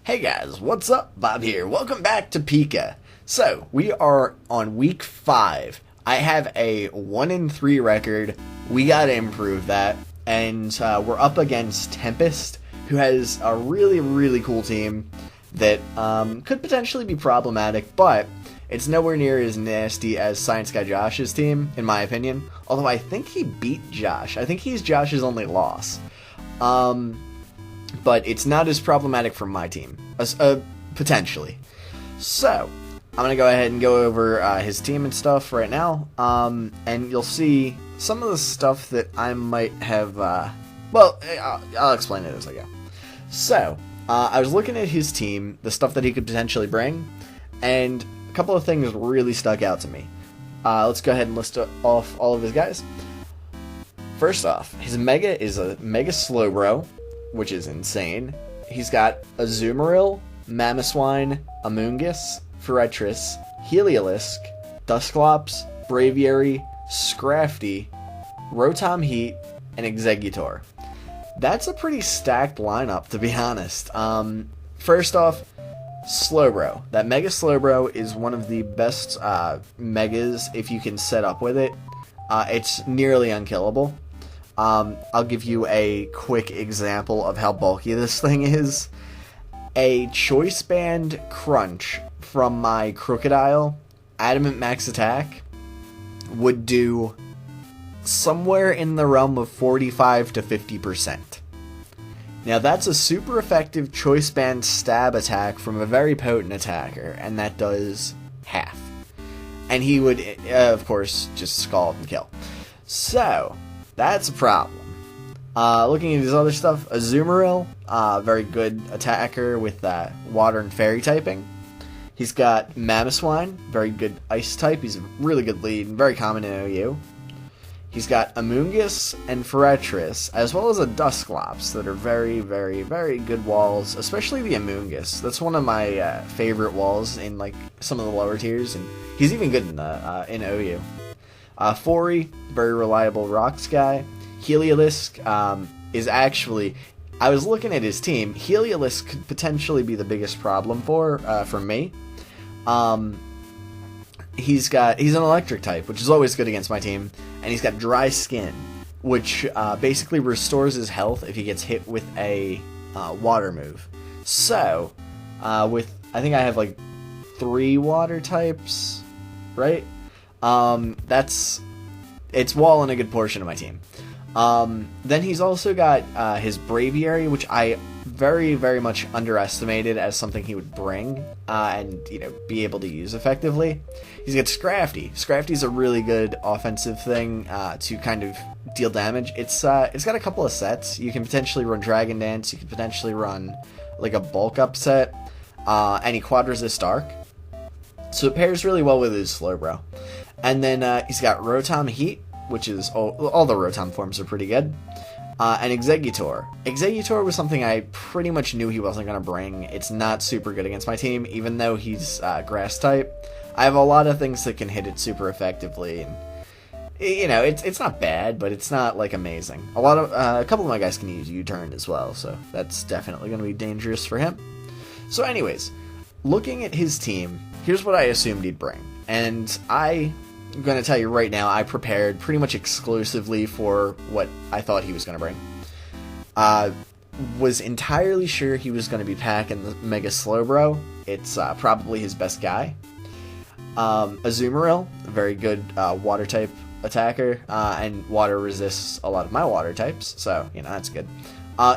Hey guys, what's up? Bob here. Welcome back to PICA. So, we are on week 5. I have a 1-3 record. We gotta improve that. And we're up against Tempest, who has a really cool team that could potentially be problematic, but it's nowhere near as nasty as Science Guy Josh's team, in my opinion. Although I think he beat Josh. I think he's Josh's only loss. But it's not as problematic for my team, potentially. So, I'm going to go ahead and go over his team and stuff right now, and you'll see some of the stuff that I might have, I'll explain it as I go. So, I was looking at his team, the stuff that he could potentially bring, and a couple of things really stuck out to me. Let's go ahead and list off all of his guys. First off, his Mega is a Mega Slowbro, which is insane. He's got Azumarill, Mamoswine, Amoonguss, Forretress, Heliolisk, Dusclops, Braviary, Scrafty, Rotom Heat, and Exeggutor. That's a pretty stacked lineup, to be honest. First off, Slowbro. That Mega Slowbro is one of the best Megas if you can set up with it. It's nearly unkillable. I'll give you a quick example of how bulky this thing is. A Choice Band Crunch from my Crocodile, Adamant Max Attack, would do somewhere in the realm of 45 to 50%. Now that's a super effective Choice Band stab attack from a very potent attacker, and that does half. And he would, of course, just scald and kill. So, that's a problem. Looking at his other stuff, Azumarill, very good attacker with water and fairy typing. He's got Mamoswine, very good ice type. He's a really good lead and very common in OU. He's got Amoonguss and Forretress, as well as a Dusclops that are very good walls, especially the Amoonguss. That's one of my favorite walls in like some of the lower tiers, and he's even good in OU. Fori, very reliable Rocks guy. Heliolisk is actually, I was looking at his team, Heliolisk could potentially be the biggest problem for me. He's an electric type, which is always good against my team, and he's got dry skin, which basically restores his health if he gets hit with a water move. So, I think I have like 3 water types, right? It's wall in a good portion of my team. Then he's also got his Braviary, which I very much underestimated as something he would bring and be able to use effectively. He's got Scrafty. Scrafty's a really good offensive thing to kind of deal damage. It's got a couple of sets. You can potentially run Dragon Dance. You can potentially run like a bulk up set, and he quad resist Dark. So it pairs really well with his Slowbro. And then he's got Rotom Heat, which is all the Rotom forms are pretty good. And Exeggutor. Exeggutor was something I pretty much knew he wasn't going to bring. It's not super good against my team, even though he's Grass type. I have a lot of things that can hit it super effectively, and it's not bad, but it's not like amazing. A couple of my guys can use U-turn as well, so that's definitely going to be dangerous for him. So anyways, looking at his team, here's what I assumed he'd bring, and I'm going to tell you right now, I prepared pretty much exclusively for what I thought he was going to bring. Was entirely sure he was going to be packing the Mega Slowbro. It's probably his best guy. Azumarill, a very good water type attacker, and water resists a lot of my water types, so that's good.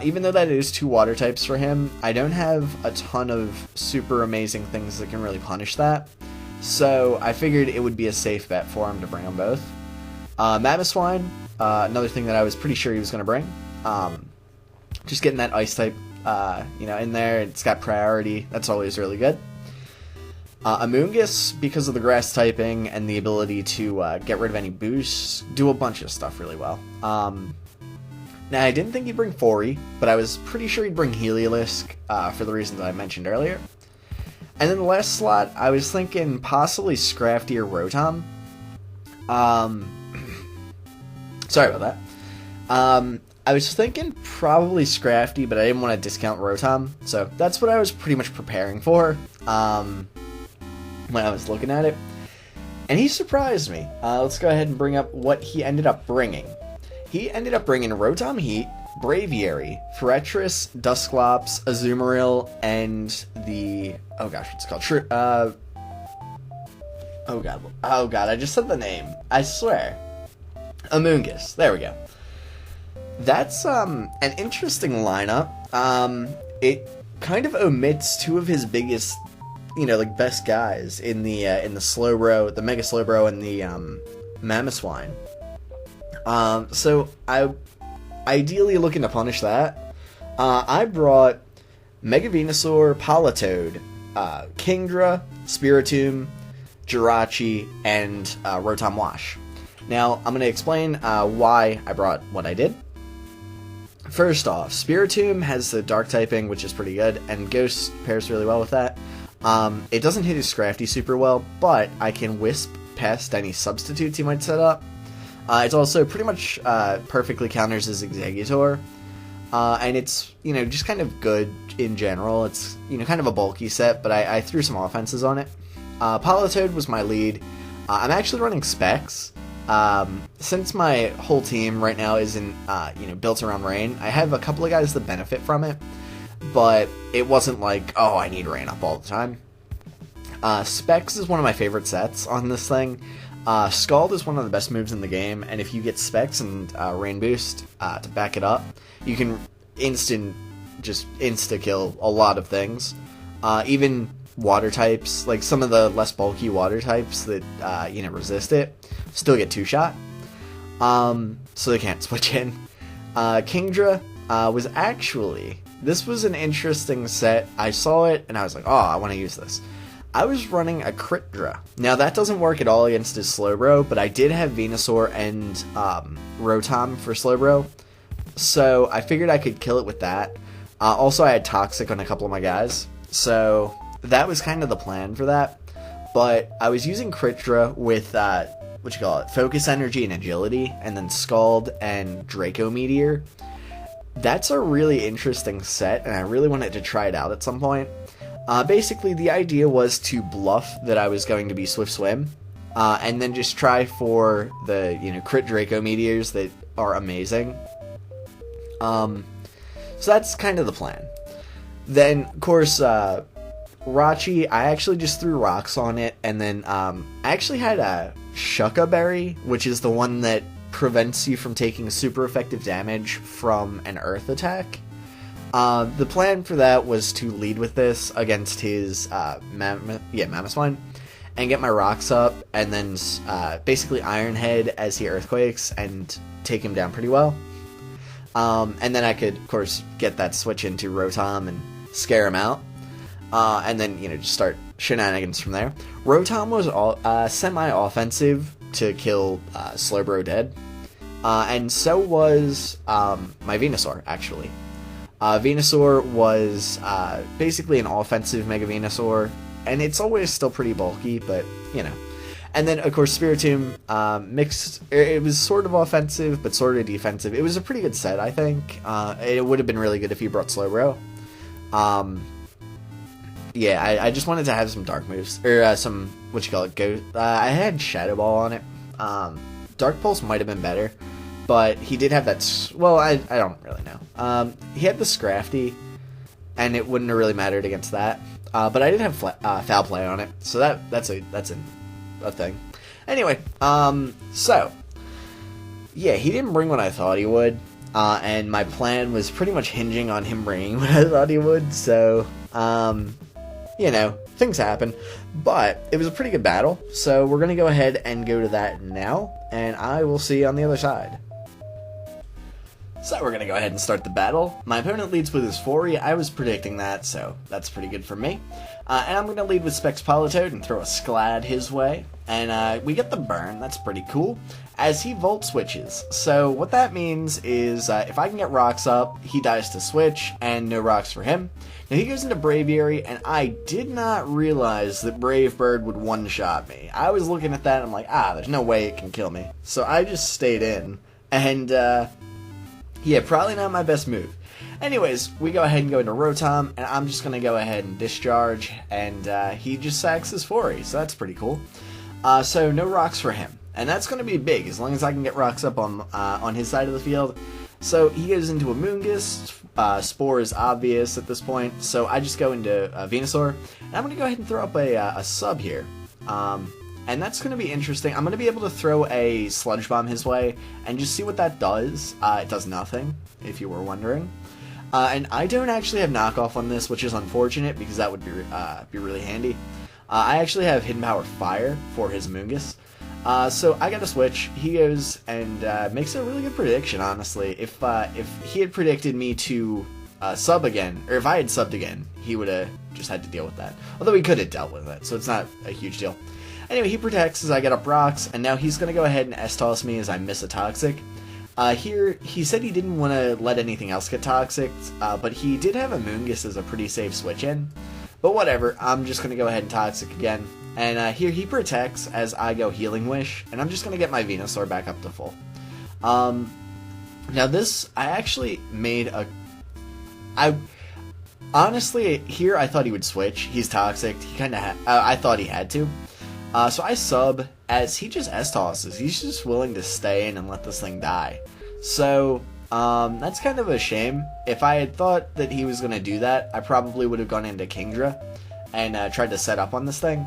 Even though that is 2 water types for him, I don't have a ton of super amazing things that can really punish that. So I figured it would be a safe bet for him to bring them both. Mamoswine, another thing that I was pretty sure he was going to bring. Just getting that ice type, in there. It's got priority. That's always really good. Amoonguss, because of the grass typing and the ability to get rid of any boosts, do a bunch of stuff really well. Now, I didn't think he'd bring Fori, but I was pretty sure he'd bring Heliolisk for the reasons I mentioned earlier. And then the last slot, I was thinking possibly Scrafty or Rotom. Sorry about that. I was thinking probably Scrafty, but I didn't want to discount Rotom, so that's what I was pretty much preparing for when I was looking at it. And he surprised me. Let's go ahead and bring up what he ended up bringing. He ended up bringing Rotom Heat, Braviary, Forretress, Dusclops, Azumarill, and the... oh gosh, what's it called? Oh god, I just said the name. I swear. Amoonguss. There we go. That's an interesting lineup. It kind of omits two of his biggest, like best guys in the Slowbro, the Mega Slowbro, and the Mamoswine. So I ideally looking to punish that. I brought Mega Venusaur, Politoed, Kingdra, Spiritomb, Jirachi, and Rotom Wash. Now, I'm going to explain why I brought what I did. First off, Spiritomb has the Dark typing, which is pretty good, and Ghost pairs really well with that. It doesn't hit his Scrafty super well, but I can Wisp past any substitutes he might set up. It's also pretty much perfectly counters his Exeggutor, and it's, just kind of good in general. It's, kind of a bulky set, but I threw some offenses on it. Politoed was my lead. I'm actually running Specs. Since my whole team right now isn't, built around Rain, I have a couple of guys that benefit from it, but it wasn't like, oh, I need Rain up all the time. Specs is one of my favorite sets on this thing. Scald is one of the best moves in the game, and if you get Specs and Rain Boost to back it up, you can insta-kill a lot of things. Even water types, like some of the less bulky water types that, resist it, still get 2-shot. So they can't switch in. Kingdra was actually... this was an interesting set. I saw it, and I was like, oh, I want to use this. I was running a Critdra. Now, that doesn't work at all against his Slowbro, but I did have Venusaur and Rotom for Slowbro, so I figured I could kill it with that. Also, I had Toxic on a couple of my guys, so that was kind of the plan for that. But I was using Critdra with, Focus Energy and Agility, and then Scald and Draco Meteor. That's a really interesting set, and I really wanted to try it out at some point. Basically, the idea was to bluff that I was going to be Swift Swim, and then just try for the, crit Draco Meteors that are amazing. So that's kind of the plan. Then, of course, Rachi, I actually just threw rocks on it, and then I actually had a Shuckles Berry, which is the one that prevents you from taking super effective damage from an Earth attack. The plan for that was to lead with this against his Mamoswine, and get my rocks up, and then basically Iron Head as he Earthquakes and take him down pretty well. And then I could, of course, get that switch into Rotom and scare him out. And then, just start shenanigans from there. Rotom was semi-offensive to kill Slowbro dead. And so was my Venusaur, actually. Venusaur was basically an offensive Mega Venusaur, and it's always still pretty bulky, but, And then, of course, Spiritomb mixed. It was sort of offensive, but sort of defensive. It was a pretty good set, I think. It would have been really good if you brought Slowbro. Yeah, I just wanted to have some dark moves, or some, Ghost. I had Shadow Ball on it. Dark Pulse might have been better, but he did have that, well, I don't really know. He had the Scrafty, and it wouldn't have really mattered against that. But I did have Foul Play on it, so that's a thing. Anyway, so, yeah, he didn't bring what I thought he would, and my plan was pretty much hinging on him bringing what I thought he would, so, things happen, but it was a pretty good battle, so we're going to go ahead and go to that now, and I will see you on the other side. So we're going to go ahead and start the battle. My opponent leads with his Fori. I was predicting that, so that's pretty good for me. And I'm going to lead with Specs Politoed and throw a Sclad his way. And we get the burn. That's pretty cool. As he Volt Switches. So what that means is if I can get rocks up, he dies to switch, and no rocks for him. Now he goes into Braviary, and I did not realize that Brave Bird would one-shot me. I was looking at that, and I'm like, there's no way it can kill me. So I just stayed in. And, Yeah, probably not my best move. Anyways, we go ahead and go into Rotom, and I'm just going to go ahead and discharge, and he just sacks his Fori, so that's pretty cool. So no rocks for him, and that's going to be big, as long as I can get rocks up on his side of the field. So he goes into a Moongus, Spore is obvious at this point, so I just go into Venusaur, and I'm going to go ahead and throw up a sub here. And that's going to be interesting. I'm going to be able to throw a Sludge Bomb his way and just see what that does. It does nothing, if you were wondering. And I don't actually have knockoff on this, which is unfortunate because that would be really handy. I actually have Hidden Power Fire for his Moongus. So I got to switch. He goes and makes a really good prediction, honestly. If he had predicted me to sub again, or if I had subbed again, he would have just had to deal with that. Although he could have dealt with it, so it's not a huge deal. Anyway, he protects as I get up rocks, and now he's going to go ahead and S-toss me as I miss a Toxic. Here, he said he didn't want to let anything else get Toxic, but he did have a Moongus as a pretty safe switch-in. But whatever, I'm just going to go ahead and Toxic again. And here he protects as I go Healing Wish, and I'm just going to get my Venusaur back up to full. Now this, I actually made honestly, here I thought he would switch. He's Toxic. He kind of I thought he had to. So I sub as he just S-tosses. He's just willing to stay in and let this thing die. So, that's kind of a shame. If I had thought that he was going to do that, I probably would have gone into Kingdra and tried to set up on this thing.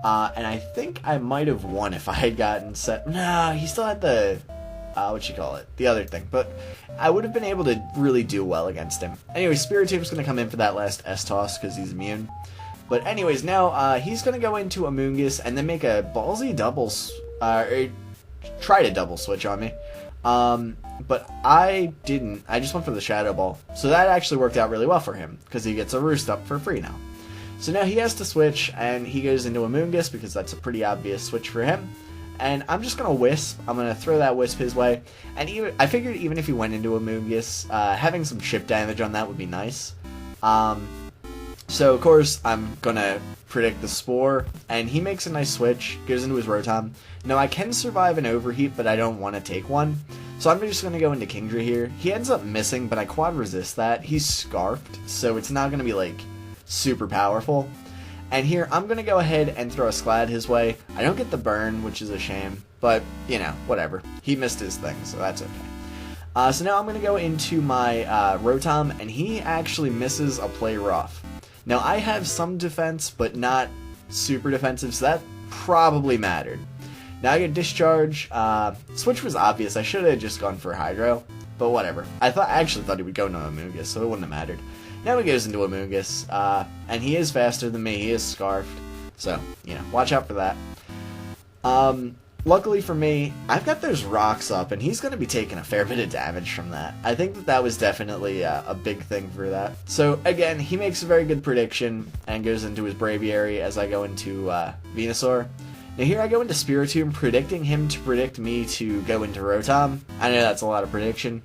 And I think I might have won if I had gotten set. Nah, he still had the, the other thing. But I would have been able to really do well against him. Anyway, Spiritomb's going to come in for that last S-toss because he's immune. But anyways, now he's going to go into a Moongus and then make a ballsy try to double switch on me. But I didn't. I just went for the Shadow Ball. So that actually worked out really well for him because he gets a Roost up for free now. So now he has to switch and he goes into a Moongus because that's a pretty obvious switch for him. And I'm just going to Wisp. I'm going to throw that Wisp his way. And I figured even if he went into a Moongus, having some chip damage on that would be nice. So, of course, I'm going to predict the Spore, and he makes a nice switch, goes into his Rotom. Now, I can survive an Overheat, but I don't want to take one, so I'm just going to go into Kingdra here. He ends up missing, but I quad resist that. He's Scarfed, so it's not going to be, like, super powerful. And here, I'm going to go ahead and throw a Sclad his way. I don't get the burn, which is a shame, but, you know, whatever. He missed his thing, so that's okay. So now I'm going to go into my Rotom, and he actually misses a Play Rough. Now, I have some defense, but not super defensive, so that probably mattered. Now I get Discharge. Switch was obvious. I should have just gone for Hydro, but whatever. I actually thought he would go into a Moongus, so it wouldn't have mattered. Now he goes into a Moongus, and he is faster than me. He is Scarfed, so, you know, watch out for that. Luckily for me, I've got those rocks up, and he's going to be taking a fair bit of damage from that. I think that was definitely a big thing for that. So, again, he makes a very good prediction and goes into his Braviary as I go into Venusaur. Now here I go into Spiritomb, predicting him to predict me to go into Rotom. I know that's a lot of prediction.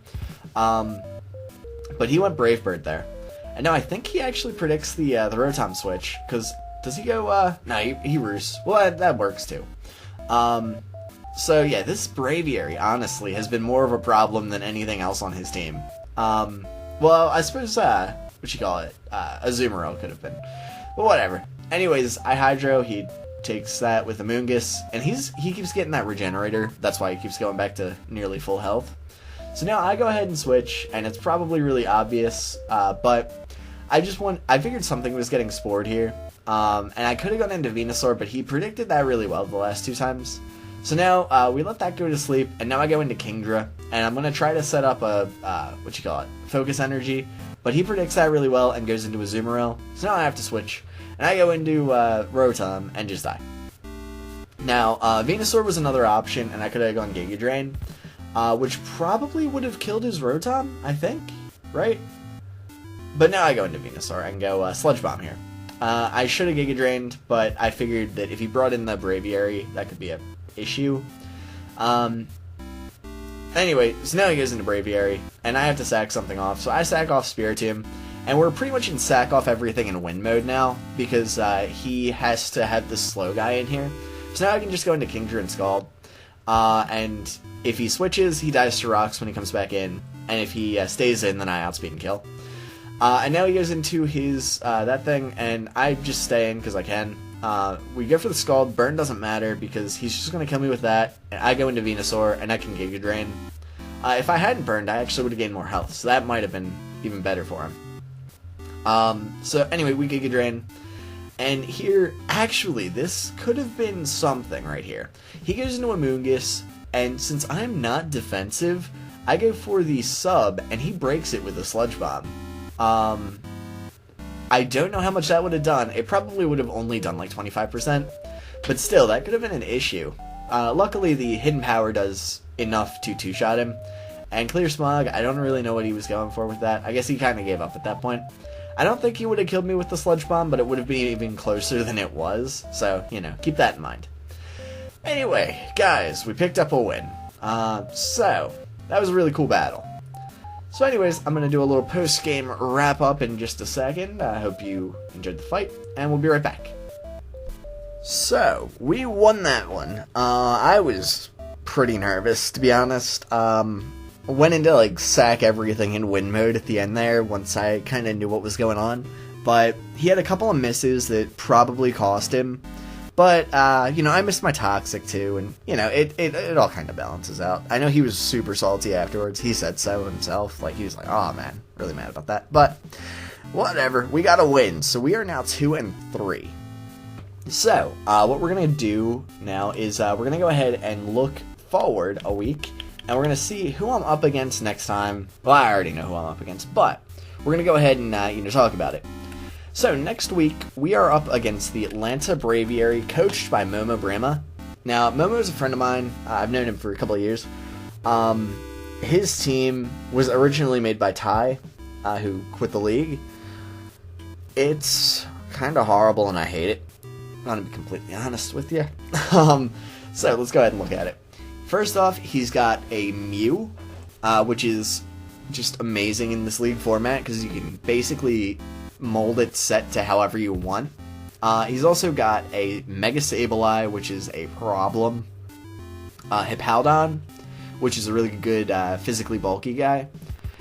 But he went Brave Bird there. And now I think he actually predicts the Rotom switch, because does he go, no, he roosts. Well, that works too. So yeah, this Braviary, honestly, has been more of a problem than anything else on his team. Well, I suppose, a Azumarill could have been. But whatever. Anyways, I Hydro, he takes that with a Moongus, and he keeps getting that Regenerator. That's why he keeps going back to nearly full health. So now I go ahead and switch, and it's probably really obvious, but I figured something was getting spored here. And I could have gone into Venusaur, but he predicted that really well the last two times. So now, we let that go to sleep, and now I go into Kingdra, and I'm going to try to set up a, Focus Energy, but he predicts that really well and goes into Azumarill. So now I have to switch, and I go into Rotom and just die. Now, Venusaur was another option, and I could have gone Giga Drain, which probably would have killed his Rotom, I think, right? But now I go into Venusaur and go Sludge Bomb here. I should have Giga Drained, but I figured that if he brought in the Braviary, that could be a issue. Anyway, so now he goes into Braviary, and I have to sack something off. So I sack off Spiritomb, and we're pretty much in sack off everything in win mode now, because he has to have this slow guy in here. So now I can just go into Kingdra and Scald, and if he switches, he dies to rocks when he comes back in, and if he stays in, then I outspeed and kill. And now he goes into his that thing, and I just stay in because I can. We go for the Scald. Burn doesn't matter because he's just going to kill me with that. And I go into Venusaur, and I can Giga Drain. If I hadn't burned, I actually would have gained more health, so that might have been even better for him. So anyway, we Giga Drain. And here, actually, this could have been something right here. He goes into Amoonguss, and since I'm not defensive, I go for the sub, and he breaks it with a Sludge Bomb. I don't know how much that would have done. It probably would have only done like 25%, but still, that could have been an issue. Luckily, the Hidden Power does enough to two-shot him, and Clear Smog, I don't really know what he was going for with that. I guess he kind of gave up at that point. I don't think he would have killed me with the Sludge Bomb, but it would have been even closer than it was, so, you know, keep that in mind. Anyway, guys, we picked up a win. So, that was a really cool battle. So anyways, I'm going to do a little post-game wrap-up in just a second. I hope you enjoyed the fight, and we'll be right back. So, we won that one. I was pretty nervous, to be honest. Went into, like, sack everything in win mode at the end there, once I kind of knew what was going on. But he had a couple of misses that probably cost him. But, you know, I missed my Toxic, too, and, you know, it all kind of balances out. I know he was super salty afterwards. He said so himself. Like, he was like, oh, man, really mad about that. But, whatever. We got a win, so we are now 2-3. So, what we're going to do now is we're going to go ahead and look forward a week, and we're going to see who I'm up against next time. Well, I already know who I'm up against, but we're going to go ahead and, you know, talk about it. So, next week, we are up against the Atlanta Braviary, coached by Momo Brahma. Now, Momo is a friend of mine. I've known him for a couple of years. His team was originally made by Ty, who quit the league. It's kind of horrible, and I hate it. I'm going to be completely honest with you. So, let's go ahead and look at it. First off, he's got a Mew, which is just amazing in this league format, because you can basically mold it set to however you want. He's also got a Mega Sableye, which is a problem. Hippowdon, which is a really good physically bulky guy.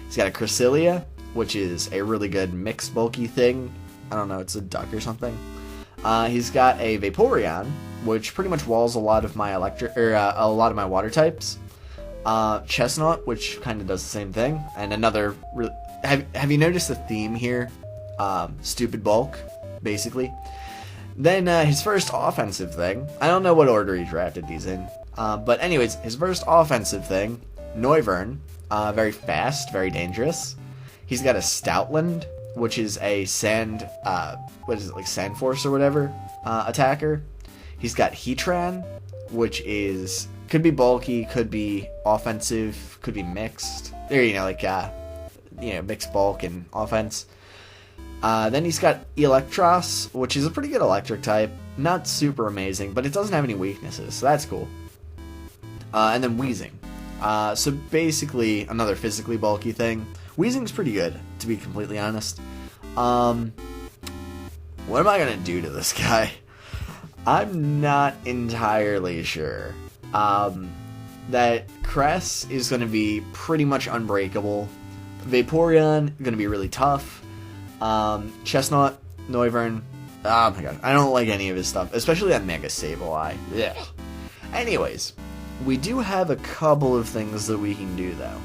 He's got a Cresselia, which is a really good mixed bulky thing. I don't know, it's a duck or something. He's got a Vaporeon, which pretty much walls a lot of my a lot of my water types. Chestnut, which kind of does the same thing, and another. Have you noticed the theme here? Stupid bulk, basically. Then his first offensive thing. I don't know what order he drafted these in, but anyways, his first offensive thing, Noivern, very fast, very dangerous. He's got a Stoutland, which is a sand, what is it, like Sand Force or whatever, attacker. He's got Heatran, which is, could be bulky, could be offensive, could be mixed. There, you know, like, you know, mixed bulk and offense. Then he's got Electrodes, which is a pretty good electric type. Not super amazing, but it doesn't have any weaknesses, so that's cool. And then Weezing. So basically, another physically bulky thing. Weezing's pretty good, to be completely honest. What am I going to do to this guy? I'm not entirely sure. That Cress is going to be pretty much unbreakable. Vaporeon, going to be really tough. Chestnut, Noivern, oh my god, I don't like any of his stuff, especially that Mega Sableye. Yeah. Anyways, we do have a couple of things that we can do though,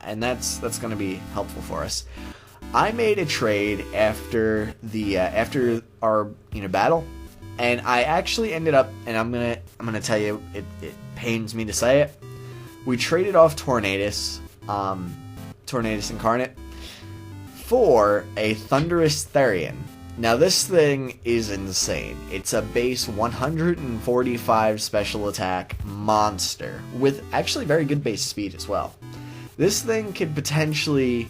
and that's going to be helpful for us. I made a trade after the after our battle, and I actually ended up, and I'm gonna tell you, it pains me to say it. We traded off Tornadus, Tornadus Incarnate, for a Thunderous Therian. Now this thing is insane. It's a base 145 special attack monster with actually very good base speed as well. This thing could potentially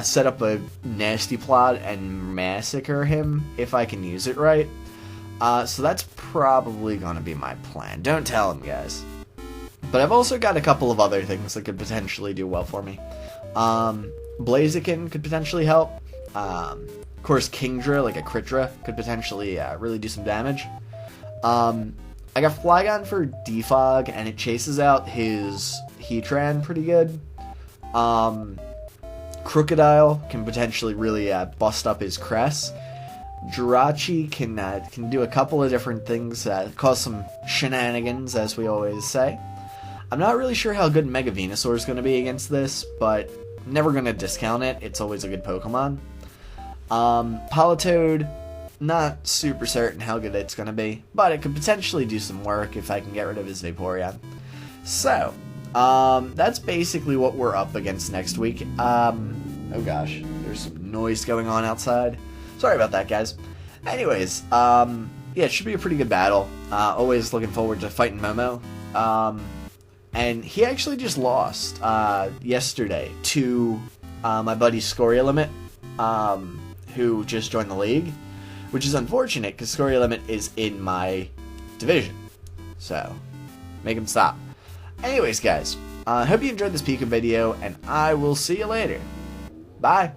set up a nasty plot and massacre him if I can use it right. So that's probably gonna be my plan. Don't tell him, guys. But I've also got a couple of other things that could potentially do well for me. Blaziken could potentially help. Of course, Kingdra, like a Critdra, could potentially really do some damage. I got Flygon for Defog, and it chases out his Heatran pretty good. Crocodile can potentially really bust up his Cress. Jirachi can do a couple of different things, cause some shenanigans, as we always say. I'm not really sure how good Mega Venusaur is going to be against this, but never going to discount it. It's always a good Pokemon. Politoed, not super certain how good it's going to be, but it could potentially do some work if I can get rid of his Vaporeon. So, that's basically what we're up against next week. Oh gosh, there's some noise going on outside. Sorry about that, guys. Anyways, yeah, it should be a pretty good battle. Always looking forward to fighting Momo. And he actually just lost yesterday to my buddy Scoriolimit, who just joined the league, which is unfortunate because Scoriolimit is in my division. So, make him stop. Anyways, guys, I hope you enjoyed this Pika video, and I will see you later. Bye.